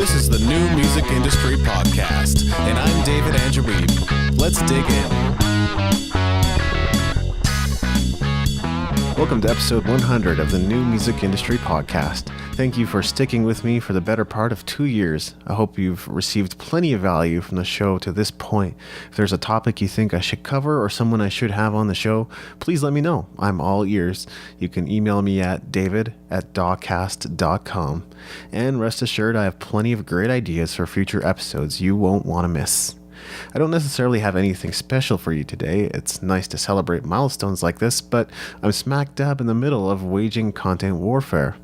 This is the New Music Industry Podcast, and I'm David Angeweeb. Let's dig in. Welcome to episode 100 of the New Music Industry Podcast. Thank you for sticking with me for the better part of 2 years. I hope you've received plenty of value from the show to this point. If there's a topic you think I should cover or someone I should have on the show, please let me know. I'm all ears. You can email me at david@dawcast.com. And rest assured, I have plenty of great ideas for future episodes you won't want to miss. I don't necessarily have anything special for you today. It's nice to celebrate milestones like this, but I'm smack dab in the middle of waging content warfare.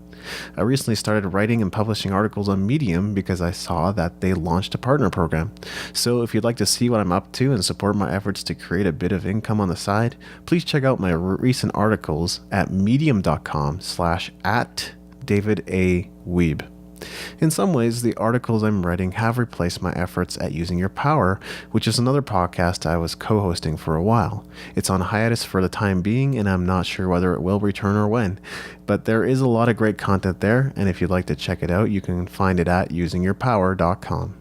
I recently started writing and publishing articles on Medium because I saw that they launched a partner program. So if you'd like to see what I'm up to and support my efforts to create a bit of income on the side, please check out my recent articles at medium.com/@DavidAWeeb. In some ways, the articles I'm writing have replaced my efforts at Using Your Power, which is another podcast I was co-hosting for a while. It's on hiatus for the time being, and I'm not sure whether it will return or when. But there is a lot of great content there, and if you'd like to check it out, you can find it at usingyourpower.com.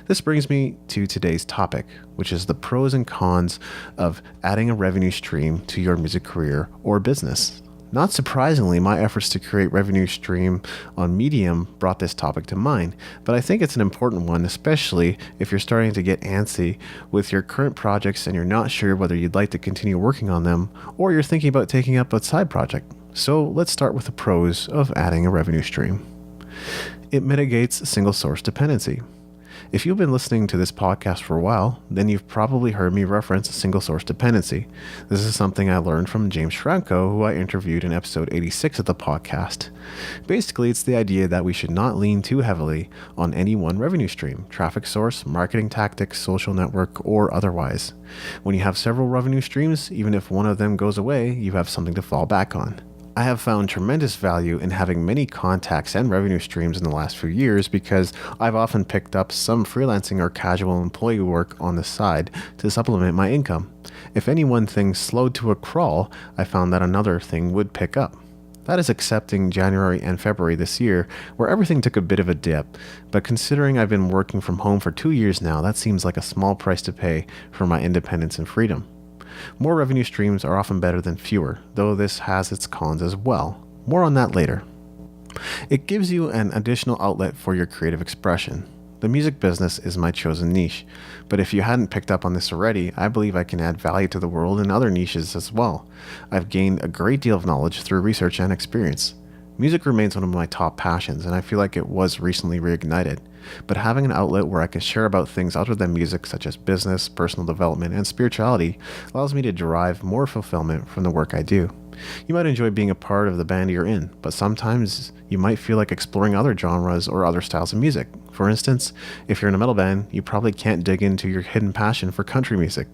This brings me to today's topic, which is the pros and cons of adding a revenue stream to your music career or business. Not surprisingly, my efforts to create revenue stream on Medium brought this topic to mind, but I think it's an important one, especially if you're starting to get antsy with your current projects and you're not sure whether you'd like to continue working on them or you're thinking about taking up a side project. So let's start with the pros of adding a revenue stream. It mitigates single source dependency. If you've been listening to this podcast for a while, then you've probably heard me reference single source dependency. This is something I learned from James Franco, who I interviewed in episode 86 of the podcast. Basically, it's the idea that we should not lean too heavily on any one revenue stream, traffic source, marketing tactics, social network, or otherwise. When you have several revenue streams, even if one of them goes away, you have something to fall back on. I have found tremendous value in having many contacts and revenue streams in the last few years because I've often picked up some freelancing or casual employee work on the side to supplement my income. If any one thing slowed to a crawl, I found that another thing would pick up. That is excepting January and February this year, where everything took a bit of a dip. But considering I've been working from home for 2 years now, that seems like a small price to pay for my independence and freedom. More revenue streams are often better than fewer, though this has its cons as well. More on that later. It gives you an additional outlet for your creative expression. The music business is my chosen niche, but if you hadn't picked up on this already, I believe I can add value to the world in other niches as well. I've gained a great deal of knowledge through research and experience. Music remains one of my top passions, and I feel like it was recently reignited. But having an outlet where I can share about things other than music, such as business, personal development, and spirituality, allows me to derive more fulfillment from the work I do. You might enjoy being a part of the band you're in, but sometimes you might feel like exploring other genres or other styles of music. For instance, if you're in a metal band, you probably can't dig into your hidden passion for country music.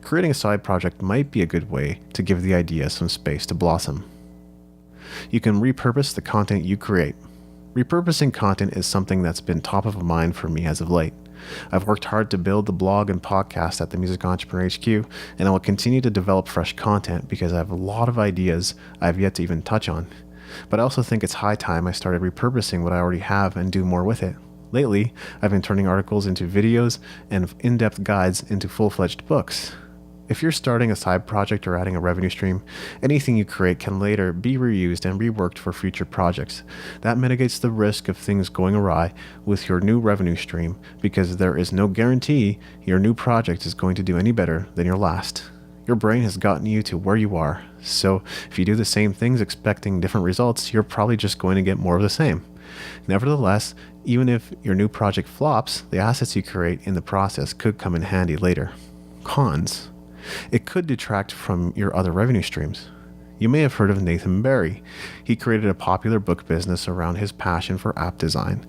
Creating a side project might be a good way to give the idea some space to blossom. You can repurpose the content you create. Repurposing content is something that's been top of mind for me as of late. I've worked hard to build the blog and podcast at the Music Entrepreneur HQ, and I will continue to develop fresh content because I have a lot of ideas I have yet to even touch on. But I also think it's high time I started repurposing what I already have and do more with it. Lately, I've been turning articles into videos and in-depth guides into full-fledged books. If you're starting a side project or adding a revenue stream, anything you create can later be reused and reworked for future projects. That mitigates the risk of things going awry with your new revenue stream because there is no guarantee your new project is going to do any better than your last. Your brain has gotten you to where you are, so if you do the same things expecting different results, you're probably just going to get more of the same. Nevertheless, even if your new project flops, the assets you create in the process could come in handy later. Cons. It could detract from your other revenue streams. You may have heard of Nathan Barry. He created a popular book business around his passion for app design,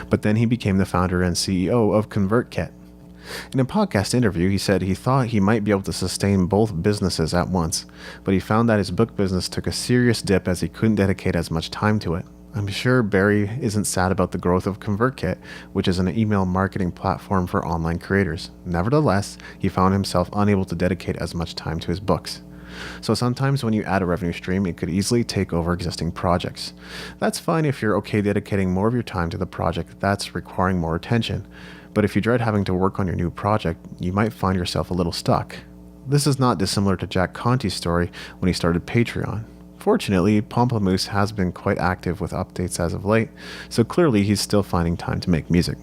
but then he became the founder and CEO of ConvertKit. In a podcast interview, he said he thought he might be able to sustain both businesses at once, but he found that his book business took a serious dip as he couldn't dedicate as much time to it. I'm sure Barry isn't sad about the growth of ConvertKit, which is an email marketing platform for online creators. Nevertheless, he found himself unable to dedicate as much time to his books. So sometimes when you add a revenue stream, it could easily take over existing projects. That's fine if you're okay dedicating more of your time to the project that's requiring more attention. But if you dread having to work on your new project, you might find yourself a little stuck. This is not dissimilar to Jack Conte's story when he started Patreon. Fortunately, Pomplamoose has been quite active with updates as of late, so clearly he's still finding time to make music.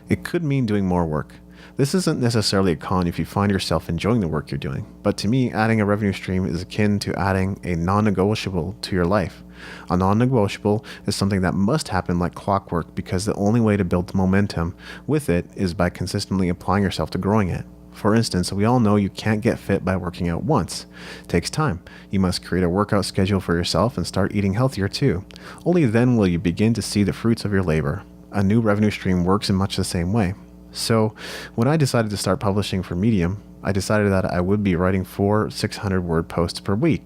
It could mean doing more work. This isn't necessarily a con if you find yourself enjoying the work you're doing, but to me, adding a revenue stream is akin to adding a non-negotiable to your life. A non-negotiable is something that must happen like clockwork because the only way to build momentum with it is by consistently applying yourself to growing it. For instance, we all know you can't get fit by working out once. It takes time. You must create a workout schedule for yourself and start eating healthier too. Only then will you begin to see the fruits of your labor. A new revenue stream works in much the same way. So, when I decided to start publishing for Medium, I decided that I would be writing 4 600-word posts per week,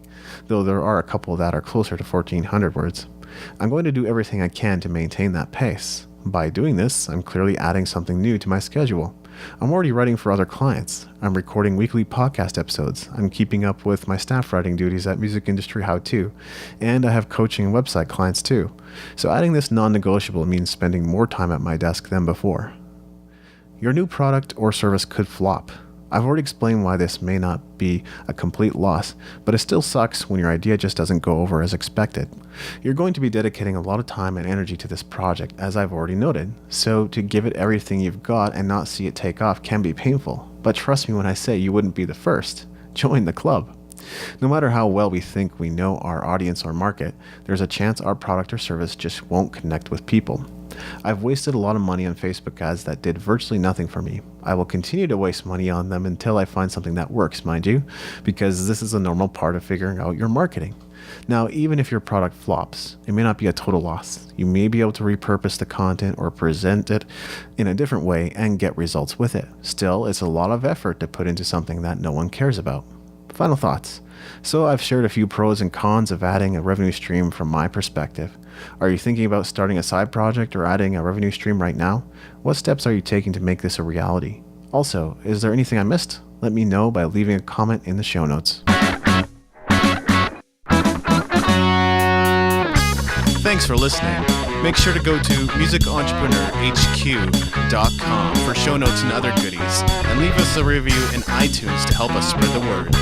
though there are a couple that are closer to 1,400 words. I'm going to do everything I can to maintain that pace. By doing this, I'm clearly adding something new to my schedule. I'm already writing for other clients. I'm recording weekly podcast episodes. I'm keeping up with my staff writing duties at Music Industry How To, and I have coaching and website clients too. So adding this non-negotiable means spending more time at my desk than before. Your new product or service could flop. I've already explained why this may not be a complete loss, but it still sucks when your idea just doesn't go over as expected. You're going to be dedicating a lot of time and energy to this project, as I've already noted, so to give it everything you've got and not see it take off can be painful. But trust me when I say you wouldn't be the first. Join the club. No matter how well we think we know our audience or market, there's a chance our product or service just won't connect with people. I've wasted a lot of money on Facebook ads that did virtually nothing for me. I will continue to waste money on them until I find something that works, mind you, because this is a normal part of figuring out your marketing. Now, even if your product flops, it may not be a total loss. You may be able to repurpose the content or present it in a different way and get results with it. Still, it's a lot of effort to put into something that no one cares about. Final thoughts. So I've shared a few pros and cons of adding a revenue stream from my perspective. Are you thinking about starting a side project or adding a revenue stream right now? What steps are you taking to make this a reality? Also, is there anything I missed? Let me know by leaving a comment in the show notes. Thanks for listening. Make sure to go to musicentrepreneurhq.com for show notes and other goodies, and leave us a review in iTunes to help us spread the word.